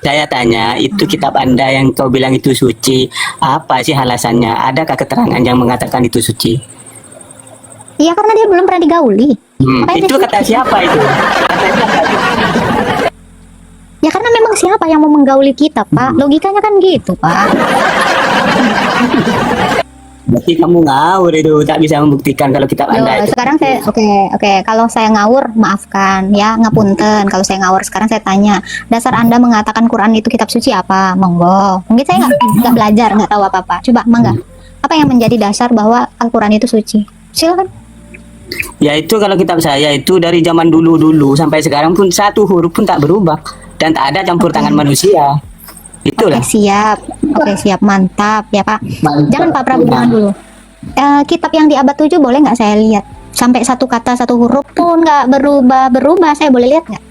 Saya tanya, itu kitab Anda yang kau bilang itu suci, apa sih alasannya? Adakah keterangan yang mengatakan itu suci? Iya, karena dia belum pernah digauli. Makanya Itu dia kata suci. siapa itu? Ya karena memang siapa yang mau menggauli kitab, Pak? Logikanya kan gitu, Pak. Berarti kamu ngawur itu, tak bisa membuktikan kalau kitab Loh, Anda itu. sekarang saya oke, kalau saya ngawur maafkan ya, ngapunten kalau saya ngawur. Sekarang saya tanya, dasar Anda mengatakan Quran itu kitab suci apa? Monggo. Mungkin saya nggak belajar, nggak tahu apa-apa. Coba mangga. Apa yang menjadi dasar bahwa Al-Quran itu suci? Silakan. Ya itu kalau kitab saya itu dari zaman dulu-dulu sampai sekarang pun satu huruf pun tak berubah dan tak ada campur tangan manusia. Itulah. Oke, siap, mantap ya Pak. Mantap. Jangan Pak Prabu, jangan dulu. Kitab yang di abad 7 boleh nggak saya lihat? Sampai satu kata, satu huruf pun nggak berubah, saya boleh lihat nggak?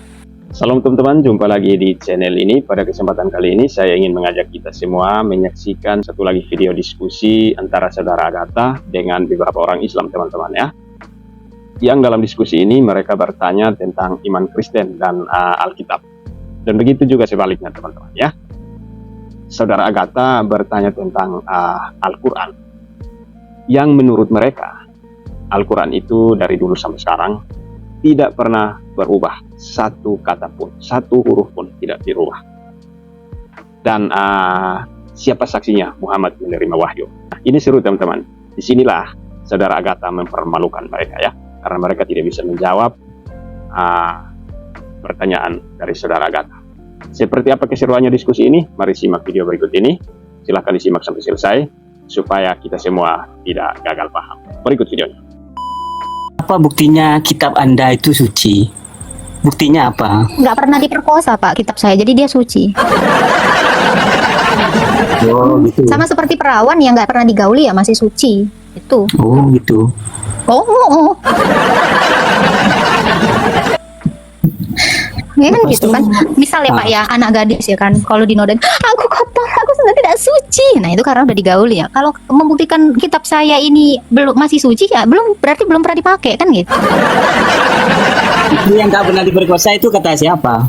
Salam teman-teman, jumpa lagi di channel ini. Pada kesempatan kali ini saya ingin mengajak kita semua menyaksikan satu lagi video diskusi antara saudara Agatha dengan beberapa orang Islam, teman-teman ya. Yang dalam diskusi ini mereka bertanya tentang iman Kristen dan Alkitab. Dan begitu juga sebaliknya, teman-teman ya. Saudara Agatha bertanya tentang Al-Quran, yang menurut mereka Al-Quran itu dari dulu sampai sekarang tidak pernah berubah, satu kata pun, satu huruf pun tidak dirubah. Dan siapa saksinya? Muhammad menerima wahyu. Nah, ini seru teman-teman. Disinilah saudara Agatha mempermalukan mereka ya, karena mereka tidak bisa menjawab pertanyaan dari saudara Agatha. Seperti apa keseruannya diskusi ini? Mari simak video berikut ini. Silahkan disimak sampai selesai supaya kita semua tidak gagal paham. Berikut videonya. Apa buktinya kitab Anda itu suci? Buktinya apa? Nggak pernah diperkosa Pak kitab saya, jadi dia suci. Oh gitu. Sama seperti perawan yang nggak pernah digauli ya masih suci. Itu. Oh gitu. Oh. Ya kan gitu kan. Misal ya Pak ya, anak gadis ya kan, kalau dinodai, aku kotor, aku sudah tidak suci. Nah itu karena udah digauli ya. Kalau membuktikan kitab saya ini belum masih suci ya, berarti belum pernah dipakai kan gitu. Itu yang tak pernah diperkosa itu kata siapa?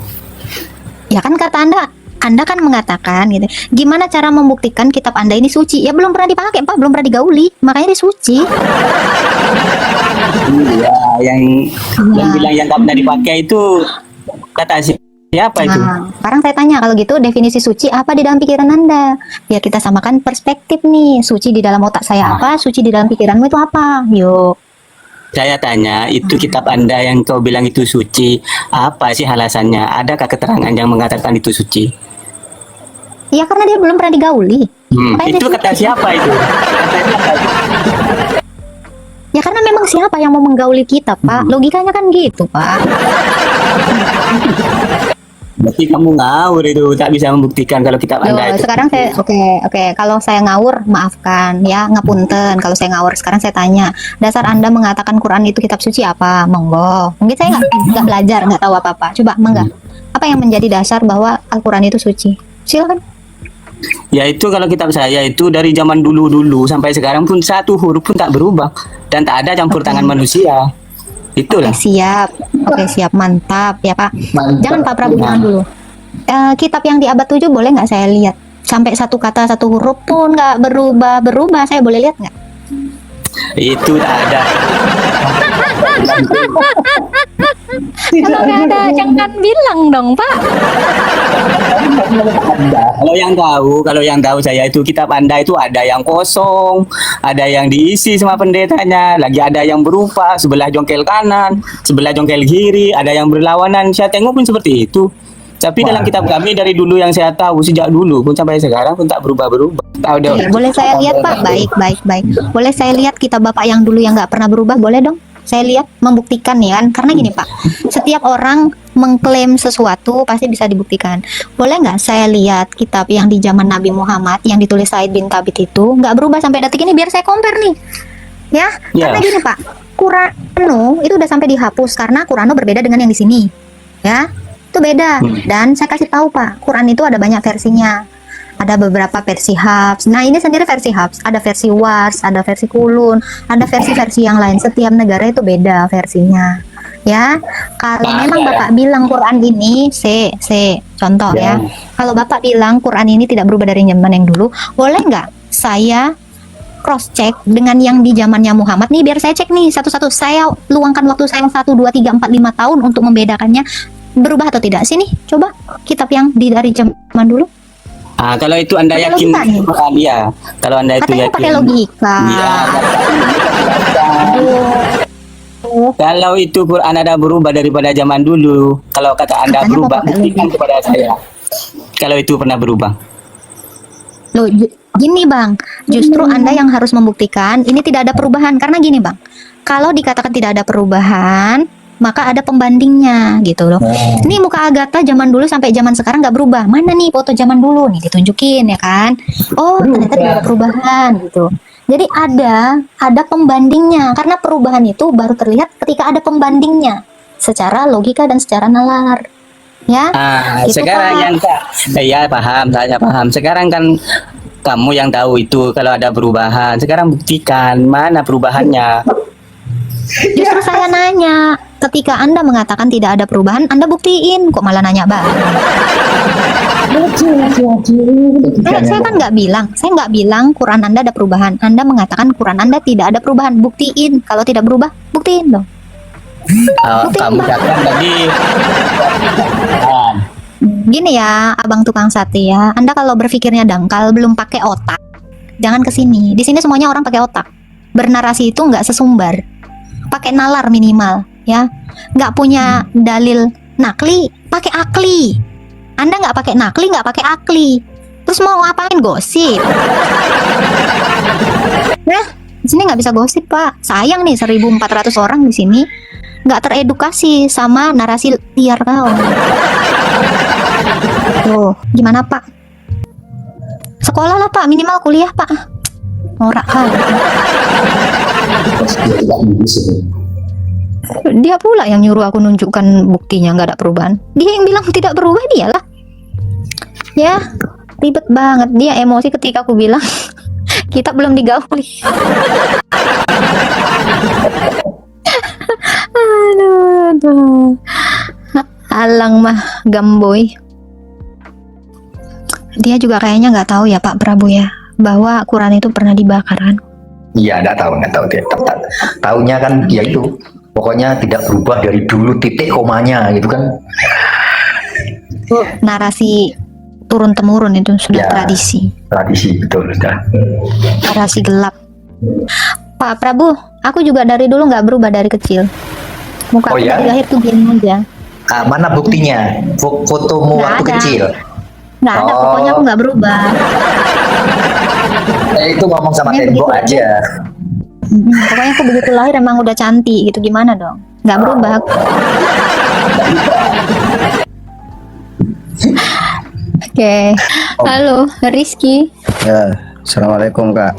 Ya kan kata Anda kan mengatakan gitu. Gimana cara membuktikan kitab Anda ini suci? Ya belum pernah dipakai Pak, belum pernah digauli, makanya dia suci. Iya, yang bilang yang tak pernah dipakai itu kata siapa itu? Nah, sekarang saya tanya, kalau gitu definisi suci apa di dalam pikiran Anda? Biar kita samakan perspektif nih. Suci di dalam otak saya apa? Suci di dalam pikiranmu itu apa? Yuk. Saya tanya, itu kitab Anda yang kau bilang itu suci, apa sih alasannya? Adakah keterangan yang mengatakan itu suci? Ya karena dia belum pernah digauli. Makanya Itu dia kata suci. siapa itu? Ya karena memang siapa yang mau menggauli kitab Pak? Logikanya kan gitu Pak. Berarti kamu ngawur itu, tak bisa membuktikan kalau kitab Loh, Anda itu. sekarang saya oke, kalau saya ngawur maafkan ya, ngapunten kalau saya ngawur. Sekarang saya tanya, dasar Anda mengatakan Quran itu kitab suci apa? Monggo. Mungkin saya nggak belajar, nggak tahu apa-apa. Coba mangga. Apa yang menjadi dasar bahwa Al-Quran itu suci? Silakan. Ya itu kalau kitab saya itu dari zaman dulu-dulu sampai sekarang pun satu huruf pun tak berubah dan tak ada campur tangan manusia. Itulah. Oke, siap, mantap ya Pak. Mantap. Jangan Pak Prabu, jangan dulu. Kitab yang di abad 7 boleh nggak saya lihat? Sampai satu kata, satu huruf pun nggak berubah, saya boleh lihat nggak? Itu tak ada. Kalau nggak ada, jangan bilang dong Pak. Kalau yang tahu saya itu kitab Anda itu ada yang kosong, ada yang diisi sama pendetanya, lagi ada yang berupa sebelah jongkel kanan, sebelah jongkel kiri, ada yang berlawanan. Saya tengok pun seperti itu. Tapi dalam kitab kami dari dulu yang saya tahu sejak dulu pun sampai sekarang pun tak berubah-berubah. Tahu dong. Boleh saya lihat Pak? Baik. Boleh saya lihat kitab Bapak yang dulu yang nggak pernah berubah? Boleh dong? Saya lihat, membuktikan ya kan? Karena gini Pak, setiap orang mengklaim sesuatu pasti bisa dibuktikan. Boleh nggak saya lihat kitab yang di zaman Nabi Muhammad yang ditulis Said bin Thabit itu nggak berubah sampai detik ini, biar saya compare nih. Ya, karena gini Pak, Qur'ano itu udah sampai dihapus karena Qur'ano berbeda dengan yang di sini. Ya, itu beda. Dan saya kasih tahu Pak, Quran itu ada banyak versinya. Ada beberapa versi Hafs. Nah ini sendiri versi Hafs. Ada versi Wars, ada versi Kulun, ada versi-versi yang lain. Setiap negara itu beda versinya. Ya, kalau Nah, memang ya. Bapak bilang Quran ini, contoh ya. Kalau Bapak bilang Quran ini tidak berubah dari zaman yang dulu, boleh nggak saya cross check dengan yang di zamannya Muhammad nih, biar saya cek nih satu-satu. Saya luangkan waktu saya 1, 2, 3, 4, 5 tahun untuk membedakannya berubah atau tidak. Sini, coba kitab yang dari zaman dulu. Kalau itu Anda Pakai yakin logika nih. Quran ya. Kalau Anda itu Katanya yakin. pakai logika. Iya. Aduh. Kalau itu Quran ada berubah daripada zaman dulu. Kalau kata Anda Katanya berubah, pakai buktikan logika. kepada saya. Kalau itu pernah berubah. Loh, gini Bang, justru Anda yang harus membuktikan ini tidak ada perubahan. Karena gini Bang, kalau dikatakan tidak ada perubahan, maka ada pembandingnya gitu loh. Ini muka Agatha zaman dulu sampai zaman sekarang nggak berubah. Mana nih foto zaman dulu nih, ditunjukin ya kan? Oh, ternyata tidak ada perubahan gitu. Jadi ada pembandingnya, karena perubahan itu baru terlihat ketika ada pembandingnya secara logika dan secara nalar. Ya, gitu, Sekarang Pak. yang ya paham, saya paham. Sekarang kan kamu yang tahu itu kalau ada perubahan. Sekarang buktikan mana perubahannya. Justru saya nanya, ketika Anda mengatakan tidak ada perubahan, Anda buktiin. Kok malah nanya Bang? Saya kan saya nggak bilang Quran Anda ada perubahan. Anda mengatakan Quran Anda tidak ada perubahan. Buktiin. Kalau tidak berubah, buktiin dong. Kamu katakan tadi. Gini ya, abang tukang sate ya. Anda kalau berpikirnya dangkal, belum pakai otak, jangan kesini. Di sini semuanya orang pakai otak. Bernarasi itu nggak sesumbar. Pakai nalar minimal, ya. Nggak punya dalil nakli, pakai akli. Anda nggak pakai nakli, nggak pakai akli. Terus mau ngapain gosip? Nah, di sini nggak bisa gosip Pak. Sayang nih 1.400 orang di sini nggak teredukasi sama narasi liar kau. Tuh, gimana Pak? Sekolah lah Pak, minimal kuliah Pak. Norak kali. Dia pula yang nyuruh aku nunjukkan buktinya nggak ada perubahan. Dia yang bilang tidak berubah, dialah. Ya, ribet banget. Dia emosi ketika aku bilang kita belum digauli. aduh. Alang mah gamboy. Dia juga kayaknya nggak tahu ya Pak Prabu ya, bahwa Quran itu pernah dibakar kan? Iya, nggak tahu dia. Taunya kan ya itu, pokoknya tidak berubah dari dulu titik komanya gitu kan. Narasi turun temurun itu sudah Ya. tradisi Betul sudah. narasi gelap. Pak Prabu, aku juga dari dulu nggak berubah dari kecil. Muka Oh, aku ya? dari lahir tuh gini aja. Mana buktinya? Fotomu Nggak waktu ada. kecil. Nggak ada, Oh. pokoknya aku nggak berubah. Itu ngomong sama Pokoknya tembok begitu. aja. Pokoknya aku begitu lahir emang udah cantik gitu, gimana dong? Nggak berubah. Oke. Halo, Rizky. Ya, assalamualaikum kak.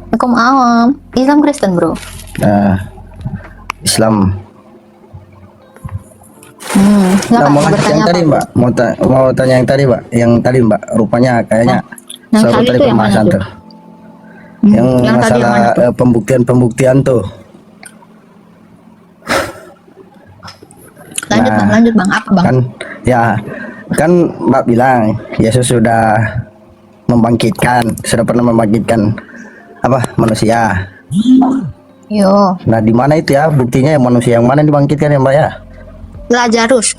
Waalaikumsalam. Islam Kristen bro. Nah, Islam. Silakan Mau lanjut bertanya yang apa? tadi mbak, mau tanya yang tadi mbak, mbak, rupanya kayaknya Yang satu tadi tadi itu yang mana pembahasan tuh? tuh, yang yang tadi yang masalah mana tuh? pembuktian tuh. Lanjut bang, apa bang? Kan, ya, kan mbak bilang Yesus sudah pernah membangkitkan apa manusia. Yo, Nah, di mana itu ya buktinya, yang manusia yang mana yang dibangkitkan ya mbak ya? Lazarus.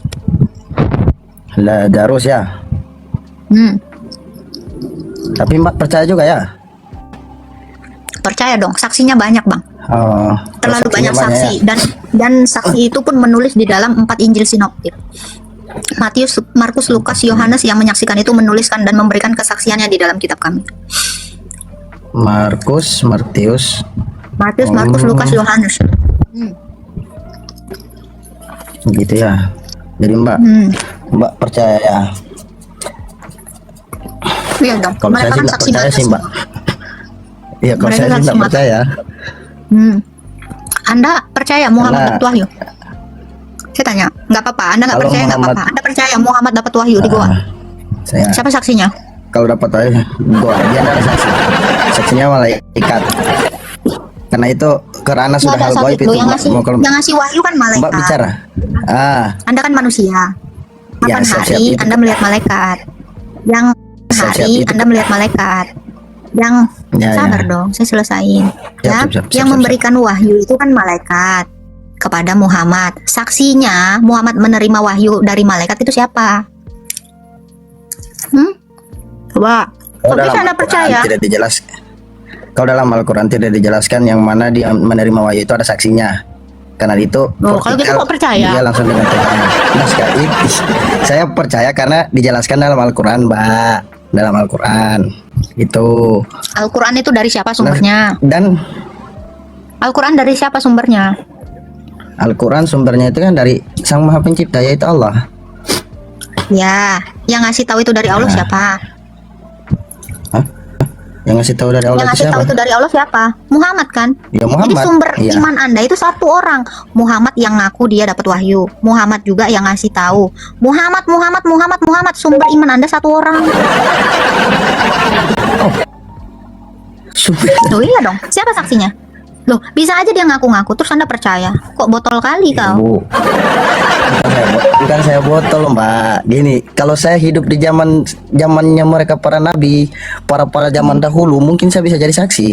Lazarus ya. Tapi mbak percaya juga ya? Percaya dong, saksinya banyak bang. Oh, Terlalu saksinya banyak saksi ya? dan saksi itu pun menulis di dalam 4 Injil sinoptik. Matius, Markus, Lukas, Yohanes yang menyaksikan itu menuliskan dan memberikan kesaksiannya di dalam kitab kami. Markus, Matius. Matius, Markus, Lukas, Yohanes. Gitu ya. Jadi mbak percaya ya? Iya dong. Kalau saya sih nggak percaya sih mbak. Iya, kalau Mereka saya sih saksi nggak mata. percaya. Anda percaya Muhammad Karena- dapat wahyu? Saya tanya, nggak apa-apa. Anda nggak Kalau percaya nggak Muhammad- apa-apa. Anda percaya Muhammad dapat wahyu di goa? Saya Siapa saksinya? kalau dapat aja, gua dia ada saksi. Saksinya malaikat. Karena itu kerana Nggak sudah ada hal gaib sakit itu loh, yang Mbak. ngasih Mau kalau yang ngasih wahyu kan Mbak malaikat. bicara. Ah, Anda kan manusia. Ya, Kapan siap-siap hari itu. Anda melihat malaikat? Yang Siap-siap hari itu. Anda melihat malaikat. Yang Ya, sabar ya. dong, saya selesain. Ya, Siap, yang memberikan wahyu itu kan malaikat kepada Muhammad. Saksinya Muhammad menerima wahyu dari malaikat itu siapa? Coba. Kalau Kok bisa dalam Anda Al-Quran percaya? tidak dijelaskan. Kalau dalam Al-Quran tidak dijelaskan yang mana dia menerima wahyu itu ada saksinya. Karena itu Oh, kalau gitu vertikal, kok percaya? dia langsung dengan Tuhan. Nah, sekali saya percaya karena dijelaskan dalam Al-Quran, Mbak. Dalam Al-Quran itu. Al-Quran itu dari siapa sumbernya? Dan Al-Quran dari siapa sumbernya? Al-Quran sumbernya itu kan dari Sang Maha Pencipta, yaitu Allah. Ya, yang ngasih tahu itu dari Allah Nah. siapa? Hah? Yang ngasih tahu dari Allah Yang itu ngasih siapa? tahu itu dari Allah siapa? Muhammad kan? Ya, Jadi Muhammad. sumber Iya. iman Anda itu satu orang. Muhammad yang ngaku dia dapat wahyu. Muhammad juga yang ngasih tahu. Muhammad sumber iman Anda satu orang. Sumber. Loh iya dong. Siapa saksinya? Loh, bisa aja dia ngaku-ngaku terus Anda percaya. Kok botol kali kau? Bu. Bukan saya botol, Mbak. Gini, kalau saya hidup di zamannya mereka para nabi, para zaman dahulu, mungkin saya bisa jadi saksi.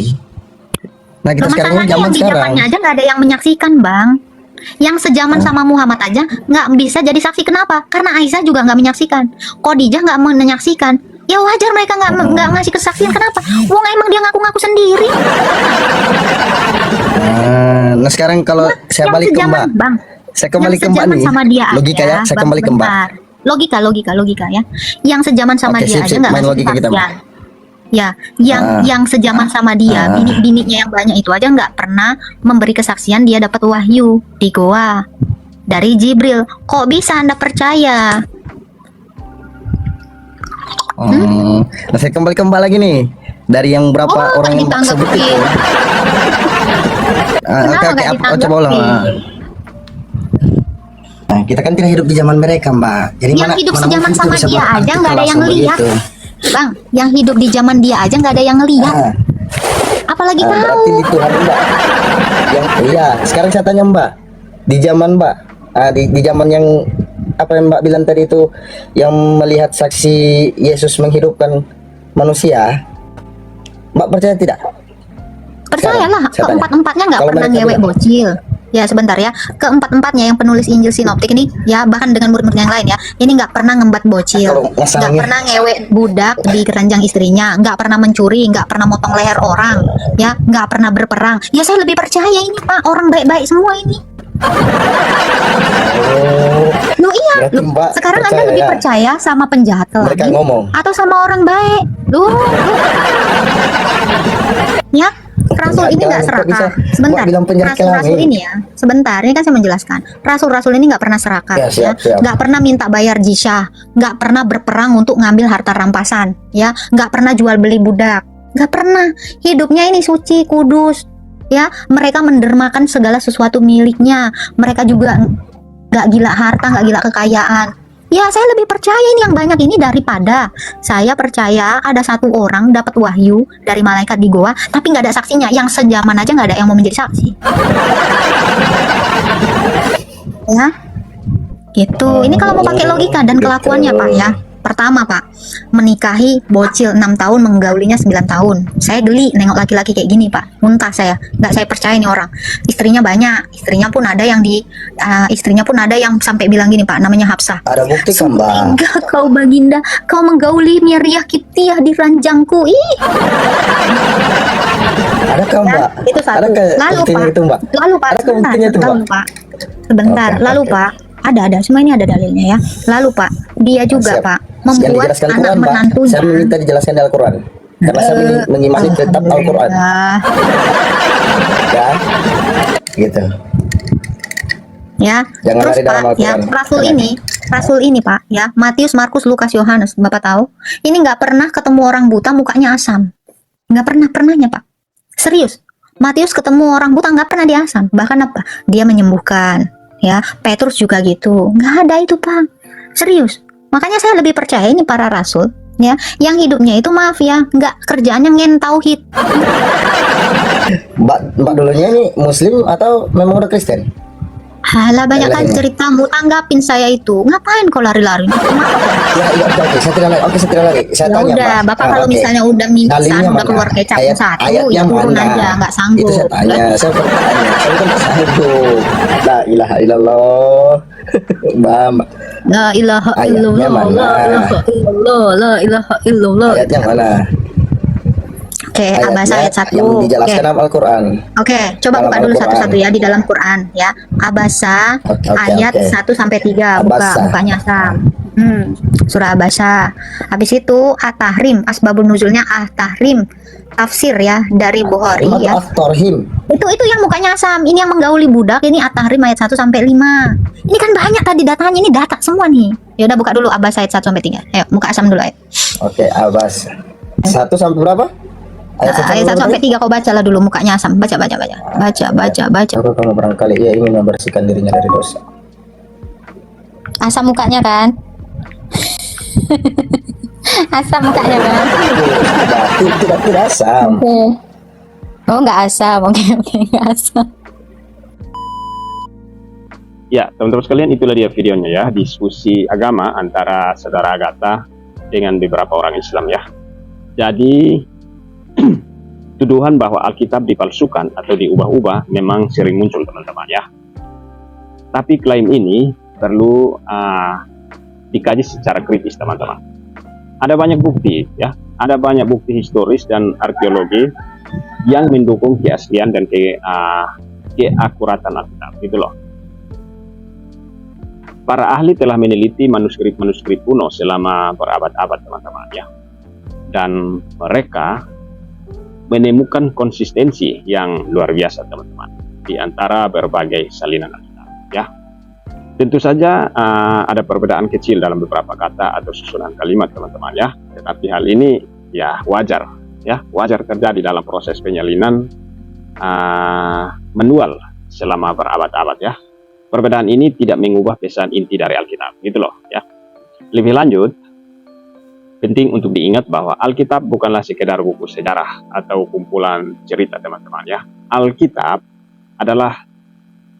Nah, kita Loh, sekarang ini masalahnya zaman yang di sekarang. zamannya aja nggak ada yang menyaksikan, Bang. Yang sejaman sama Muhammad aja nggak bisa jadi saksi. Kenapa? Karena Aisyah juga nggak menyaksikan. Khadijah nggak menyaksikan. Ya wajar mereka nggak ngasih kesaksian. Kenapa? Wong emang dia ngaku-ngaku sendiri. Nah, sekarang kalau saya Yang balik ke sejaman, Mbak. Bang. Saya kembali Yang ke Mbak sejaman nih. sama dia Logika aja, ya, saya Bang, kembali ke Mbak. bentar. Logika ya. Yang sejaman sama Oke, dia sip, aja sip. nggak Main ngasih logika kita, kesaksian. Ya, yang sejaman sama dia, Ah. bini-bininya yang banyak itu aja nggak pernah memberi kesaksian dia dapat wahyu di goa dari Jibril. Kok bisa Anda percaya? Nah, saya kembali ke Mbak lagi nih. Dari yang berapa Oh, orang yang Mbak sebut itu. ditanggepin. Oke, Kenapa oke, nggak coba ulang. ditanggepin? Nah, kita kan tidak hidup di zaman mereka, Mbak. Jadi Yang hidup sejaman mungkin kita sama bisa dia berarti aja nggak ada langsung yang lihat. begitu. Bang, yang hidup di zaman dia aja nggak ada yang lihat. Ah, Apalagi berarti kau. di Tuhan, Mbak. Yang iya, sekarang saya tanya Mbak. Di zaman Mbak, di zaman yang apa yang Mbak bilang tadi itu yang melihat saksi Yesus menghidupkan manusia, Mbak percaya tidak? Percayalah, Sekarang, saya tanya. keempat-empatnya nggak Kalau pernah mereka ngewek bilang. bocil. Ya sebentar ya, keempat-empatnya yang penulis Injil Sinoptik ini, ya bahkan dengan murid-murid yang lain ya, ini nggak pernah ngembat bocil, Kalau nggak masalahnya- pernah ngewek budak di keranjang istrinya, nggak pernah mencuri, nggak pernah motong leher orang, ya nggak pernah berperang. Ya saya lebih percaya ini Pak, orang baik-baik semua ini. Oh, Loh iya, berarti loh, Mbak sekarang Anda percaya lebih ya? percaya sama penjahat Mereka lagi ngomong. atau sama orang baik? Loh. Ya, Rasul ini nggak Penjahat kelamin, kok serakah. bisa Sebentar, Mbak bilang penjahat Rasul kelamin? ini ya. Sebentar, ini kan saya menjelaskan. Rasul-rasul ini nggak pernah serakah, Ya, siap, siap. nggak pernah minta bayar jizyah, nggak pernah berperang untuk ngambil harta rampasan, ya, nggak pernah jual beli budak, nggak pernah. Hidupnya ini suci, kudus, ya. Mereka mendermakan segala sesuatu miliknya. Mereka juga nggak gila harta, nggak gila kekayaan. Ya, saya lebih percaya ini yang banyak ini daripada saya percaya ada satu orang dapat wahyu dari malaikat di goa, tapi nggak ada saksinya. Yang sejaman aja nggak ada yang mau menjadi saksi. Ya, gitu. Ini kalau mau pakai logika dan kelakuannya, Pak ya. Pertama, Pak, menikahi bocil 6 tahun, menggaulinya 9 tahun. Saya geli nengok laki-laki kayak gini, Pak. Muntah saya. Nggak saya percaya nih orang. Istrinya banyak. Istrinya pun ada yang sampai bilang gini, Pak, namanya Hafsah. Ada bukti kan, Mbak? Enggak, kau Baginda, kau menggauli Miriah Kiptiah di ranjangku. Ih, Adakah ya, Mbak? itu satu. Adakah Lalu buktinya Pak, itu, Mbak? lalu Pak, Adakah sebentar, buktinya itu, Mbak? lalu Pak, sebentar, Oke, lalu oke. Pak, ada, semua ini ada dalilnya ya. Lalu Pak, dia juga Siap. Pak Yang membuat dijelaskan anak Quran, Mbak. menantunya. Saya meminta dijelaskan di Al-Quran. Karena saya mengimani kitab Al-Quran. Alhamdulillah. Ya, gitu. Ya, Jangan terus lari dalam Pak, ya Al-Quran. Rasul ini Pak, ya Matius, Markus, Lukas, Yohanes, Bapak tahu? Ini nggak pernah ketemu orang buta mukanya asam, nggak pernahnya Pak. Serius, Matius ketemu orang buta nggak pernah diasam, bahkan apa? Dia menyembuhkan, ya. Petrus juga gitu, nggak ada itu Pak. Serius, makanya saya lebih percaya ini para rasul, ya, yang hidupnya itu maaf ya, nggak kerjaannya ngen tauhid. Mbak dulunya ini Muslim atau memang udah Kristen? Halah, banyak kan Lagi-lagi. ceritamu, tanggapin saya itu. Ngapain kau lari-lari? Ya, oke, saya tidak lagi. Oke, saya tidak lagi. Saya Ya tanya, udah, Mbak. Bapak Ah, kalau oke. misalnya udah mingsan, Dalilnya udah mana? keluar kecap satu, Ayatnya ya turun mana? aja, nggak sanggup. Itu saya tanya, saya bertanya. Saya kan tak sanggup. La ilaha illallah. Mbak, La ilaha Ayatnya illallah, mana? la ilaha illallah, la ilaha illallah. ayatnya mana? Oke, Abasa ayat 1. yang Oke. dijelaskan dalam Al-Quran. Oke, coba Dalam buka dulu Al-Quran. satu-satu ya di dalam Quran ya. Abasa Oke, ayat oke. 1 sampai 3. Buka Abasa. mukanya Sam. Surah Abasa. Habis itu At-Tahrim, asbabun nuzulnya At-Tahrim. Tafsir ya dari Bukhari ya. At-Tarhim. Itu yang mukanya Sam. Ini yang menggauli budak, ini At-Tahrim ayat 1 sampai 5. Ini kan banyak tadi datanya, ini data semua nih. Ya udah buka dulu Abasa ayat 1 sampai 3. Ayo, buka Sam dulu ayat. Oke, Abbas. 1 sampai berapa? Ayat 1 sampai 3 kau bacalah dulu mukanya Sam. Baca. Baca. Aku kamu barangkali ia ingin membersihkan dirinya dari dosa. Asam mukanya kan? Asam mukanya kan? Tidak asam. Oke. Oh, nggak asam. Oke, nggak asam. Ya, teman-teman sekalian, itulah dia videonya ya, diskusi agama antara saudara Agatha dengan beberapa orang Islam ya. Jadi tuduhan bahwa Alkitab dipalsukan atau diubah-ubah memang sering muncul teman-teman ya. Tapi klaim ini perlu dikaji secara kritis teman-teman. Ada banyak bukti ya, ada banyak bukti historis dan arkeologi yang mendukung keaslian dan keakuratan Alkitab gitu loh. Para ahli telah meneliti manuskrip-manuskrip kuno selama berabad-abad teman-teman ya. Dan mereka menemukan konsistensi yang luar biasa teman-teman di antara berbagai salinan Alkitab ya. Tentu saja ada perbedaan kecil dalam beberapa kata atau susunan kalimat teman-teman ya, tetapi hal ini ya wajar terjadi dalam proses penyalinan manual selama berabad-abad ya. Perbedaan ini tidak mengubah pesan inti dari Alkitab gitu loh ya. Lebih lanjut, penting untuk diingat bahwa Alkitab bukanlah sekedar buku sejarah atau kumpulan cerita teman-teman ya. Alkitab adalah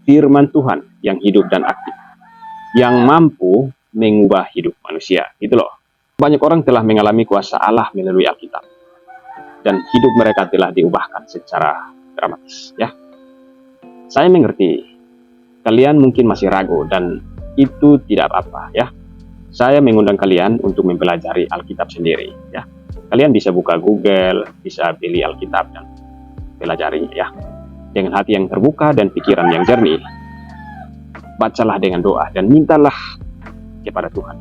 firman Tuhan yang hidup dan aktif, yang mampu mengubah hidup manusia gitu loh. Banyak orang telah mengalami kuasa Allah melalui Alkitab, dan hidup mereka telah diubahkan secara dramatis ya. Saya mengerti kalian mungkin masih ragu, dan itu tidak apa-apa ya. Saya mengundang kalian untuk mempelajari Alkitab sendiri ya. Kalian bisa buka Google, bisa pilih Alkitab dan pelajarinya ya. Dengan hati yang terbuka dan pikiran yang jernih. Bacalah dengan doa dan mintalah kepada Tuhan.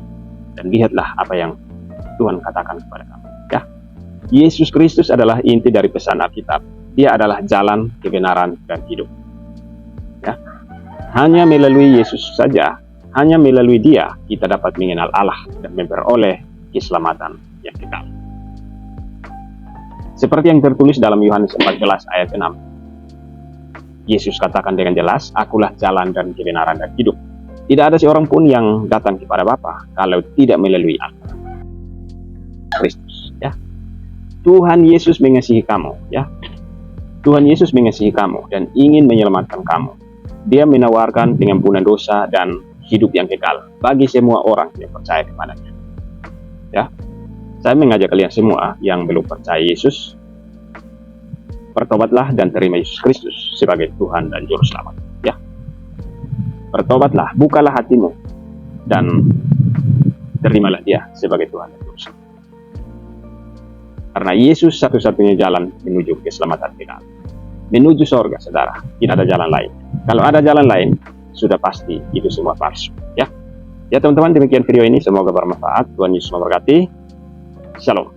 Dan lihatlah apa yang Tuhan katakan kepada kamu ya. Yesus Kristus adalah inti dari pesan Alkitab. Dia adalah jalan, kebenaran, dan hidup ya. Hanya melalui Yesus saja, hanya melalui Dia kita dapat mengenal Allah dan memperoleh keselamatan yang kekal. Seperti yang tertulis dalam Yohanes 14 ayat 6. Yesus katakan dengan jelas, "Akulah jalan dan kebenaran dan hidup. Tidak ada seorang pun yang datang kepada Bapa kalau tidak melalui Aku." Kristus ya. Tuhan Yesus mengasihi kamu ya. Tuhan Yesus mengasihi kamu dan ingin menyelamatkan kamu. Dia menawarkan pengampunan dosa dan hidup yang kekal bagi semua orang yang percaya kepadanya. Ya, saya mengajak kalian semua yang belum percaya Yesus, bertobatlah dan terima Yesus Kristus sebagai Tuhan dan Juru Selamat. Ya, bertobatlah, bukalah hatimu dan terimalah Dia sebagai Tuhan dan Juru Selamat. Karena Yesus satu-satunya jalan menuju keselamatan kekal, menuju surga, saudara. Tidak ada jalan lain. Kalau ada jalan lain, sudah pasti itu semua palsu ya. Ya teman-teman, demikian video ini, semoga bermanfaat. Tuhan Yesus memberkati. Shalom.